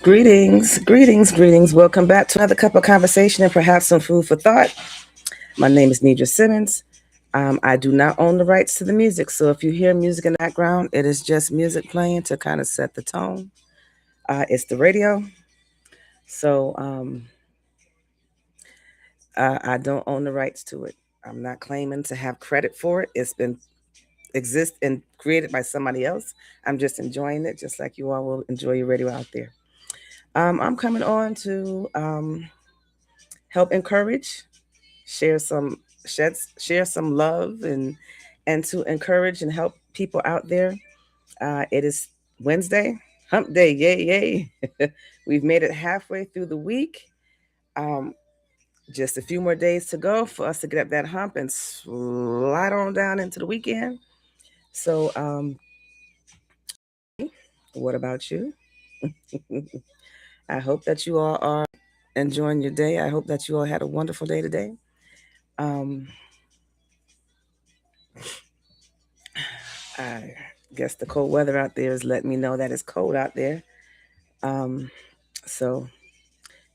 Greetings, greetings, greetings. Welcome back to another cup of conversation and perhaps some food for thought. My name is Nidra Simmons. I do not own the rights to the music, so if you hear music in the background, it is just music playing to kind of set the tone. It's the radio, so I don't own the rights to it. I'm not claiming to have credit for it. It's been exist and created by somebody else. I'm just enjoying it, just like you all will enjoy your radio out there. I'm coming on to help encourage, share some share some love and to encourage and help people out there. It is Wednesday, Hump Day, yay yay! We've made it halfway through the week. Um, just a few more days to go for us to get up that hump and slide on down into the weekend. So, what about you? I hope that you all are enjoying your day. I hope that you all had a wonderful day today. Um, I guess the cold weather out there is letting me know that it's cold out there. Um, so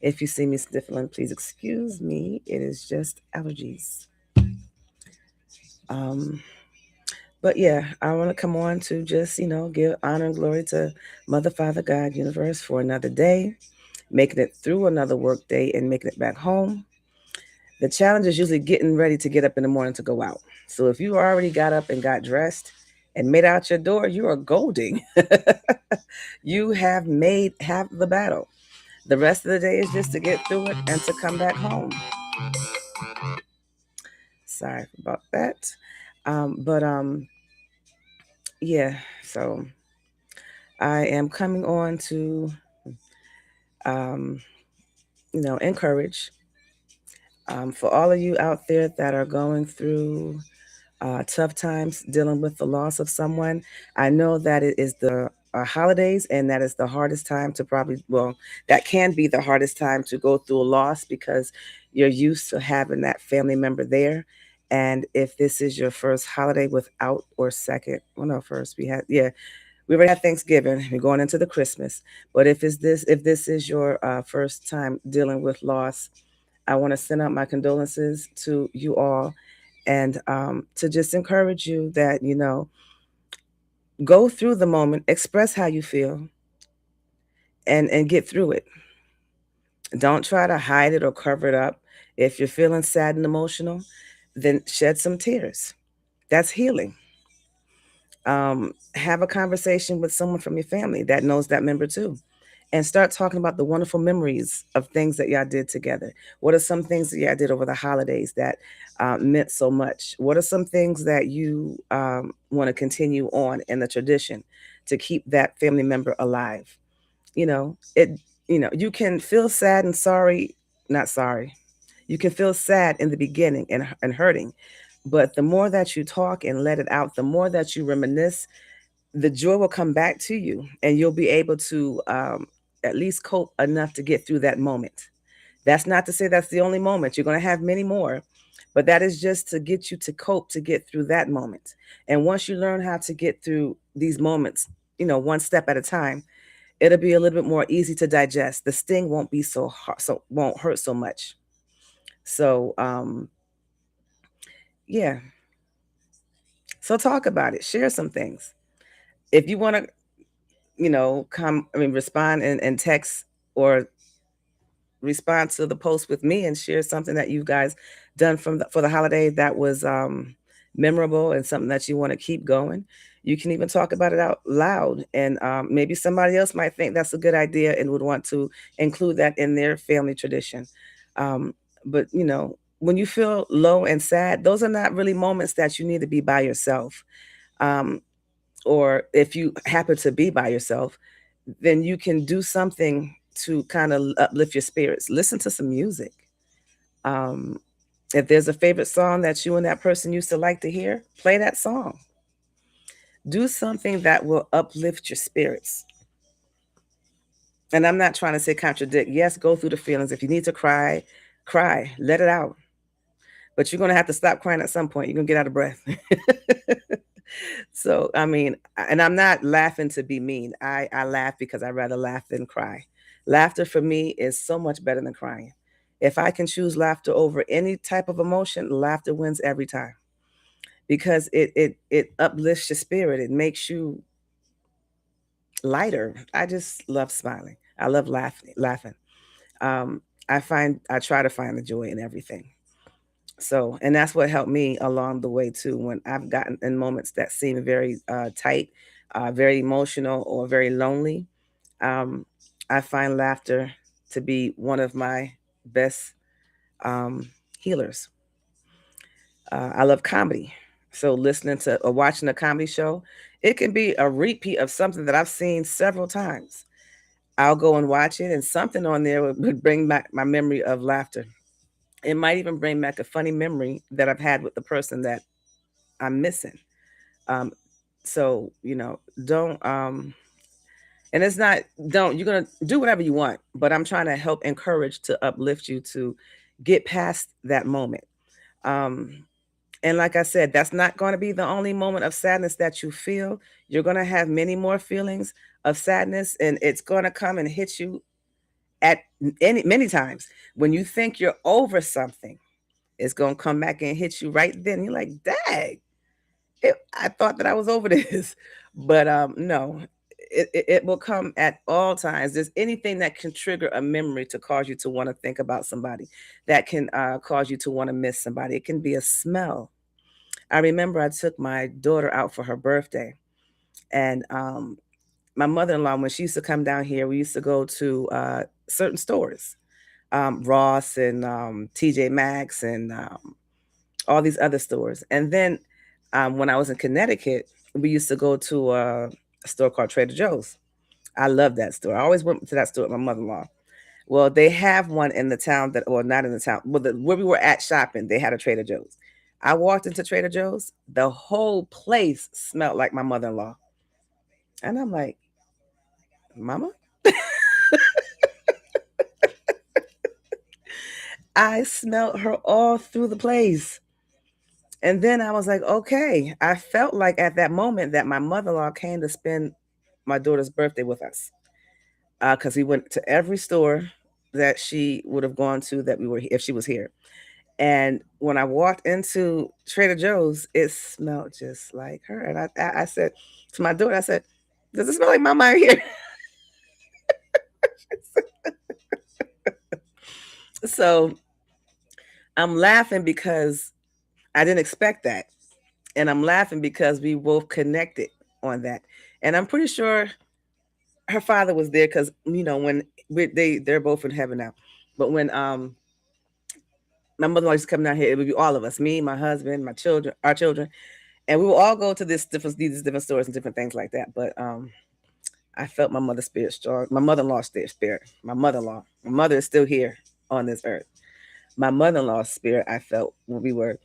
if you see me sniffling, please excuse me. It is just allergies. Um, but yeah, I want to come on to just, give honor and glory to Mother, Father, God, Universe for another day, making it through another work day and making it back home. The challenge is usually getting ready to get up in the morning to go out. So if you already got up and got dressed and made out your door, you are golding. You have made half the battle. The rest of the day is just to get through it and to come back home. Sorry about that. But yeah, so I am coming on to, um, encourage for all of you out there that are going through tough times dealing with the loss of someone. I know that it is the holidays, and that is the hardest time to that can be the hardest time to go through a loss because you're used to having that family member there. And if this is your first holiday without, or second, well, no, first we already had Thanksgiving. We're going into the Christmas. But if this is your first time dealing with loss, I want to send out my condolences to you all and to just encourage you that, go through the moment, express how you feel, and get through it. Don't try to hide it or cover it up. If you're feeling sad and emotional, then shed some tears. That's healing. Have a conversation with someone from your family that knows that member too, and start talking about the wonderful memories of things that y'all did together. What are some things that y'all did over the holidays that meant so much? What are some things that you want to continue on in the tradition to keep that family member alive? You know, it. You can feel sad and sorry, not sorry. You can feel sad in the beginning and hurting, but the more that you talk and let it out, the more that you reminisce, the joy will come back to you, and you'll be able to at least cope enough to get through that moment. That's not to say that's the only moment. You're going to have many more, but that is just to get you to cope to get through that moment. And once you learn how to get through these moments, one step at a time, it'll be a little bit more easy to digest. The sting won't be so hard, so won't hurt so much. So, yeah. So talk about it. Share some things. If you want to, respond and text or respond to the post with me and share something that you guys done for the holiday that was memorable and something that you want to keep going. You can even talk about it out loud, and maybe somebody else might think that's a good idea and would want to include that in their family tradition. But when you feel low and sad, those are not really moments that you need to be by yourself. Um, or if you happen to be by yourself, then you can do something to kind of uplift your spirits. Listen to some music. Um, if there's a favorite song that you and that person used to like to hear, play that song. Do something that will uplift your spirits. And I'm not trying to say contradict. Yes, go through the feelings. If you need to cry, cry, let it out. But you're going to have to stop crying at some point. You're going to get out of breath. So, I mean, and I'm not laughing to be mean. I laugh because I rather laugh than cry. Laughter for me is so much better than crying. If I can choose laughter over any type of emotion, laughter wins every time because it uplifts your spirit. It makes you lighter. I just love smiling. I love laughing. Um, I try to find the joy in everything. So, and that's what helped me along the way too. When I've gotten in moments that seem very tight, very emotional, or very lonely, um, I find laughter to be one of my best um, healers. I love comedy. So, listening to or watching a comedy show, it can be a repeat of something that I've seen several times. I'll go and watch it, and something on there would bring back my memory of laughter. It might even bring back a funny memory that I've had with the person that I'm missing. Um, so don't and it's not don't you're gonna do whatever you want, but I'm trying to help encourage to uplift you to get past that moment. Um, and like I said, that's not going to be the only moment of sadness that you feel. You're going to have many more feelings of sadness, and it's going to come and hit you at many times when you think you're over something. It's going to come back and hit you right then. You're like, dang, I thought that I was over this, but no, it will come at all times. There's anything that can trigger a memory to cause you to want to think about somebody, that can cause you to want to miss somebody. It can be a smell. I remember I took my daughter out for her birthday, and my mother-in-law, when she used to come down here, we used to go to certain stores, Ross and TJ Maxx and all these other stores. And then when I was in Connecticut, we used to go to a store called Trader Joe's. I love that store. I always went to that store with my mother-in-law. Well, they have one in the town that, or not in the town, well, where we were at shopping, they had a Trader Joe's. I walked into Trader Joe's, the whole place smelled like my mother-in-law. And I'm like, Mama? I smelled her all through the place. And then I was like, okay. I felt like at that moment that my mother-in-law came to spend my daughter's birthday with us. Because we went to every store that she would have gone to that we were if she was here. And when I walked into Trader Joe's, it smelled just like her. And I said to my daughter, I said, "Does it smell like Mama here?" So I'm laughing because I didn't expect that, and I'm laughing because we both connected on that. And I'm pretty sure her father was there because when they're both in heaven now. But when my mother-in-law used to come down here, it would be all of us, me, my husband, my children, our children, and we will all go to these different stores and different things like that. But I felt my mother's spirit strong. My mother-in-law's spirit. My mother-in-law. My mother is still here on this earth. My mother-in-law's spirit I felt when we were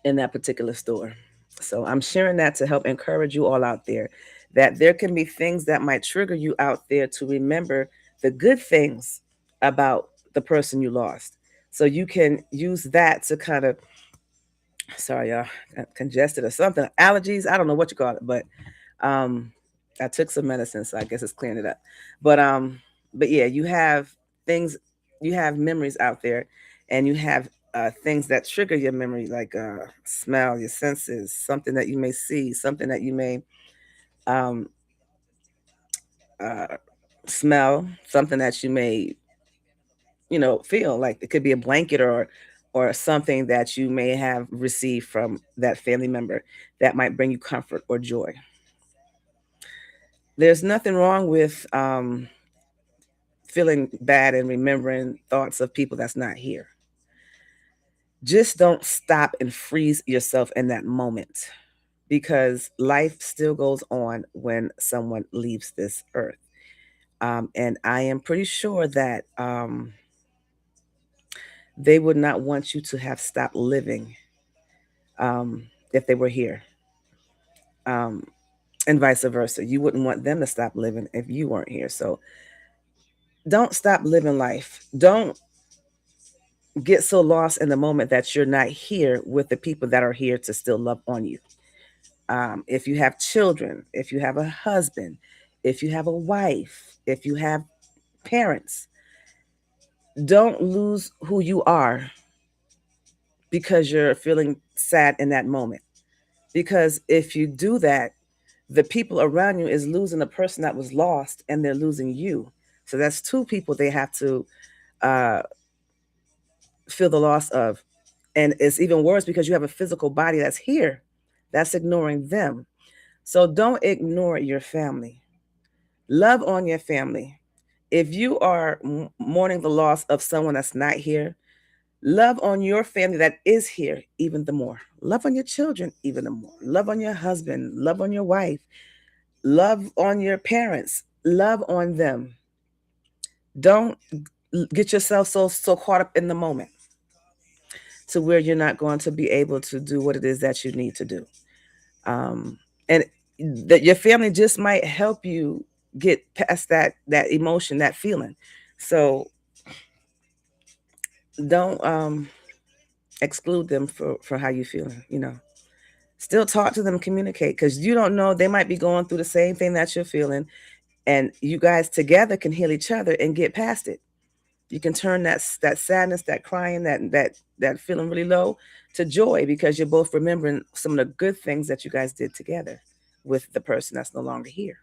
in that particular store. So I'm sharing that to help encourage you all out there that there can be things that might trigger you out there to remember the good things about the person you lost. So you can use that to kind of, sorry, y'all, congested or something, allergies. I don't know what you call it, but um, I took some medicine, so I guess it's clearing it up. But but yeah, you have things, you have memories out there, and you have things that trigger your memory, like smell, your senses, something that you may see, something that you may um, uh, smell, something that you may feel. Like it could be a blanket or something that you may have received from that family member that might bring you comfort or joy. There's nothing wrong with feeling bad and remembering thoughts of people that's not here. Just don't stop and freeze yourself in that moment because life still goes on when someone leaves this earth. And I am pretty sure that they would not want you to have stopped living um, if they were here, um, and vice versa. You wouldn't want them to stop living if you weren't here. So don't stop living life. Don't get so lost in the moment that you're not here with the people that are here to still love on you. If you have children, if you have a husband, if you have a wife, if you have parents, don't lose who you are because you're feeling sad in that moment. Because if you do that, the people around you is losing the person that was lost and they're losing you. So that's two people they have to uh, feel the loss of. And it's even worse because you have a physical body that's here that's ignoring them. So don't ignore your family. Love on your family. If you are mourning the loss of someone that's not here, love on your family that is here even the more. Love on your children even the more. Love on your husband. Love on your wife. Love on your parents. Love on them. Don't get yourself so caught up in the moment to where you're not going to be able to do what it is that you need to do. And that your family just might help you get past that emotion, that feeling. So don't exclude them for how you feeling. Still talk to them, communicate, because you don't know, they might be going through the same thing that you're feeling, and you guys together can heal each other and get past it. You can turn that sadness, that crying, that feeling really low to joy because you're both remembering some of the good things that you guys did together with the person that's no longer here.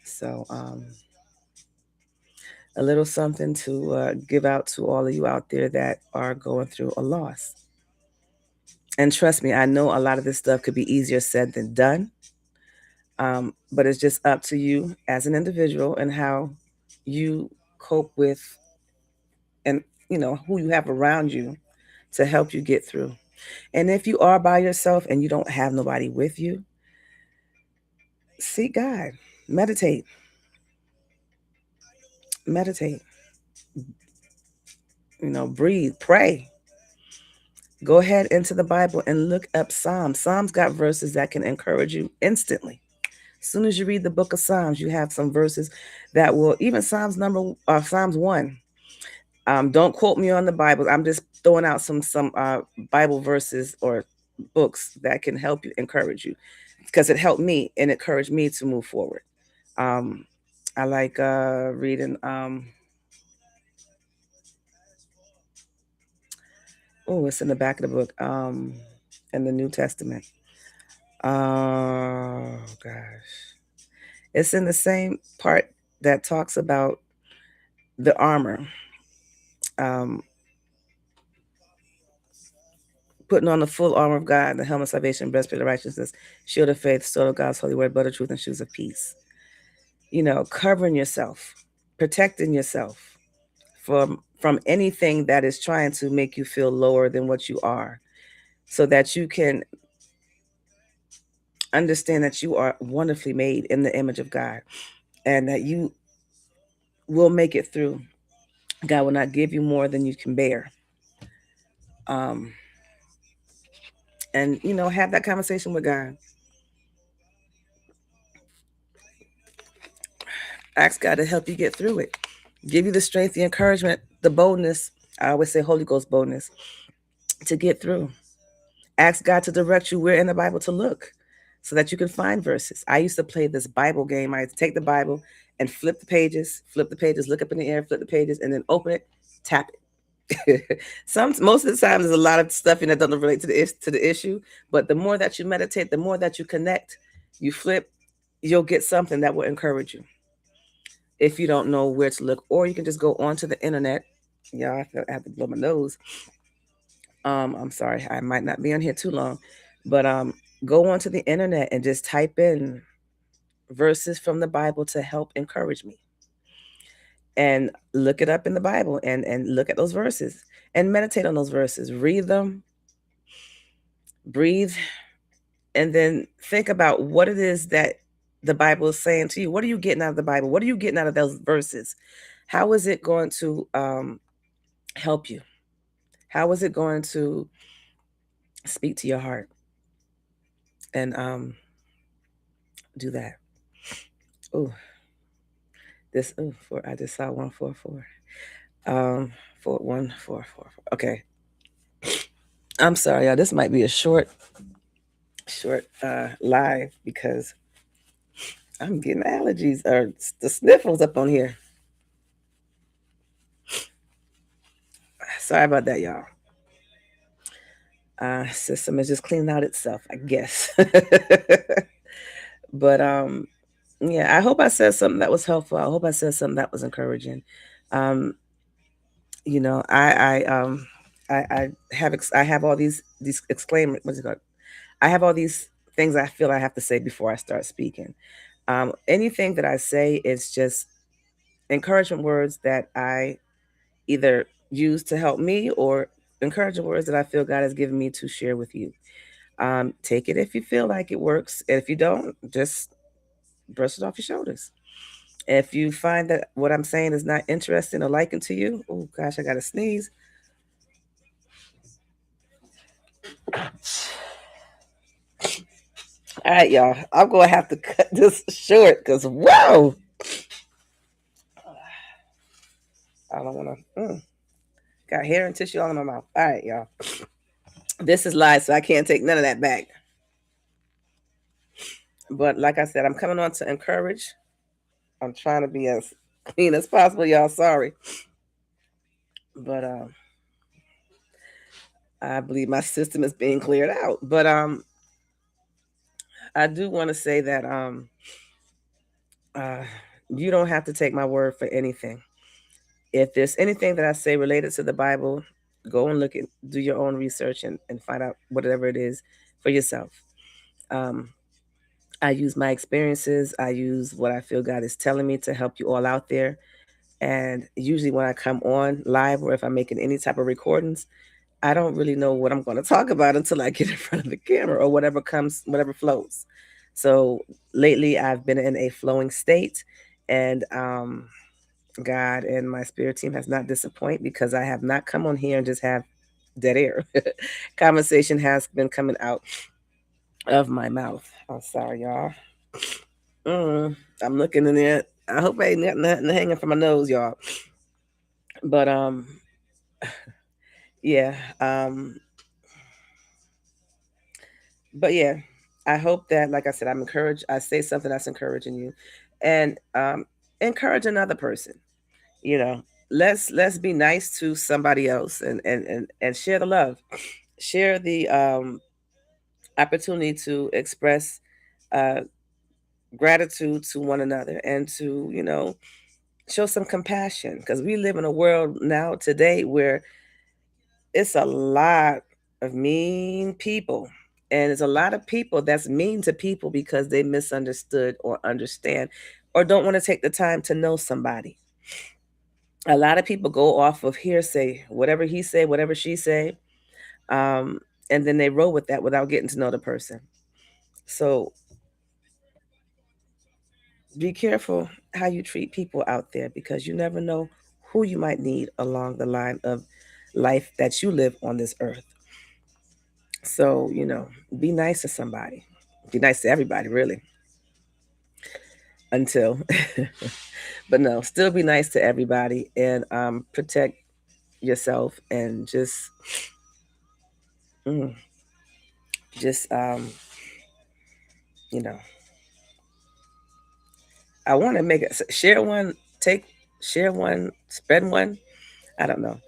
So a little something to give out to all of you out there that are going through a loss. And trust me, I know a lot of this stuff could be easier said than done. But it's just up to you as an individual and how you cope with, and who you have around you to help you get through. And if you are by yourself and you don't have nobody with you, seek God. Meditate. Meditate. Breathe. Pray. Go ahead into the Bible and look up Psalms. Psalms got verses that can encourage you instantly. As soon as you read the book of Psalms, you have some verses that will, even Psalms 1. Don't quote me on the Bible. I'm just throwing out some Bible verses or books that can help you, encourage you, because it helped me and encouraged me to move forward. Um, I like reading. Oh, it's in the back of the book. In the New Testament. Oh gosh, it's in the same part that talks about the armor. Um, Putting on the full armor of God, the helmet of salvation, breastplate of righteousness, shield of faith, sword of God's holy word, belt of truth, and shoes of peace. Covering yourself, protecting yourself from anything that is trying to make you feel lower than what you are, so that you can understand that you are wonderfully made in the image of God and that you will make it through. God will not give you more than you can bear. Um, and have that conversation with God. Ask God to help you get through it. Give you the strength, the encouragement, the boldness. I always say Holy Ghost boldness to get through. Ask God to direct you where in the Bible to look so that you can find verses. I used to play this Bible game. I used to take the Bible and flip the pages, look up in the air, flip the pages, and then open it, tap it. Most of the time, there's a lot of stuff in that doesn't relate to the issue. But the more that you meditate, the more that you connect, you flip, you'll get something that will encourage you. If you don't know where to look, or you can just go onto the internet. Yeah, I have to blow my nose. I'm sorry, I might not be on here too long, but go onto the internet and just type in verses from the Bible to help encourage me, and look it up in the Bible and look at those verses and meditate on those verses, read them, breathe, and then think about what it is that the Bible is saying to you. What are you getting out of the Bible? What are you getting out of those verses? How is it going to help you? How is it going to speak to your heart? And do that. Oh, I just saw 144. 41444. Okay. I'm sorry, y'all. This might be a short short live because I'm getting allergies or the sniffles up on here. Sorry about that, y'all. System is just cleaning out itself, I guess. But yeah, I hope I said something that was helpful. I hope I said something that was encouraging. Um, you know, I have all these exclaim what's it called? I have all these things I feel I have to say before I start speaking. Anything that I say is just encouragement words that I either use to help me or encouraging words that I feel God has given me to share with you. Take it if you feel like it works. And if you don't, just brush it off your shoulders. If you find that what I'm saying is not interesting or liking to you, oh gosh, I gotta sneeze. All right, y'all. I'm gonna have to cut this short because whoa, I don't wanna. Got hair and tissue all in my mouth. All right, y'all. This is live, so I can't take none of that back. But like I said, I'm coming on to encourage. I'm trying to be as clean as possible, y'all. Sorry, but I believe my system is being cleared out. But I do want to say that uh, you don't have to take my word for anything. If there's anything that I say related to the Bible, go and look at, do your own research and find out whatever it is for yourself. Um, I use my experiences. I use what I feel God is telling me to help you all out there. And usually when I come on live or if I'm making any type of recordings, I don't really know what I'm going to talk about until I get in front of the camera or whatever comes, whatever flows. So lately I've been in a flowing state and God and my spirit team has not disappointed because I have not come on here and just have dead air. Conversation has been coming out of my mouth. I'm sorry, y'all. I'm looking in there. I hope I ain't got nothing hanging from my nose, y'all. But yeah. But yeah, I hope that, like I said, I'm encouraged. I say something that's encouraging you, and encourage another person. You know, let's be nice to somebody else and share the love, share the opportunity to express uh, gratitude to one another and to show some compassion because we live in a world now today where it's a lot of mean people. And there's a lot of people that's mean to people because they misunderstood or understand or don't want to take the time to know somebody. A lot of people go off of hearsay, whatever he say, whatever she say, um, and then they roll with that without getting to know the person. So be careful how you treat people out there because you never know who you might need along the line of life that you live on this earth. So, be nice to somebody. Be nice to everybody, really, until, but no, still be nice to everybody and protect yourself and mm, just, you know, I want to make it share one, take, share one, spread one. I don't know.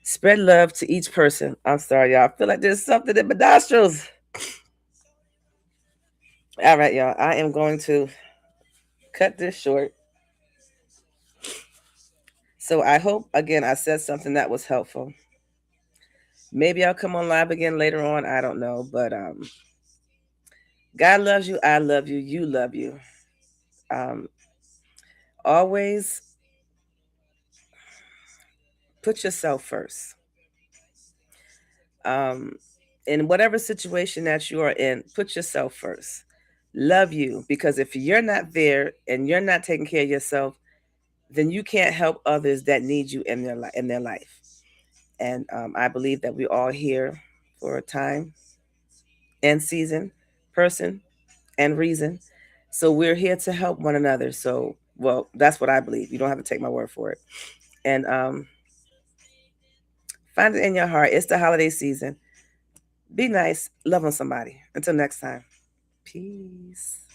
Spread love to each person. I'm sorry, y'all. I feel like there's something in my nostrils. All right, y'all. I am going to cut this short. So I hope again I said something that was helpful. Maybe I'll come on live again later on. I don't know, but God loves you. I love you. You love you. Um, always put yourself first. Um, in whatever situation that you are in, put yourself first. Love you because if you're not there and you're not taking care of yourself, then you can't help others that need you in their life. And I believe that we're all here for a time and season, person, and reason. So we're here to help one another. So, well, that's what I believe. You don't have to take my word for it. And find it in your heart. It's the holiday season. Be nice. Love on somebody. Until next time. Peace.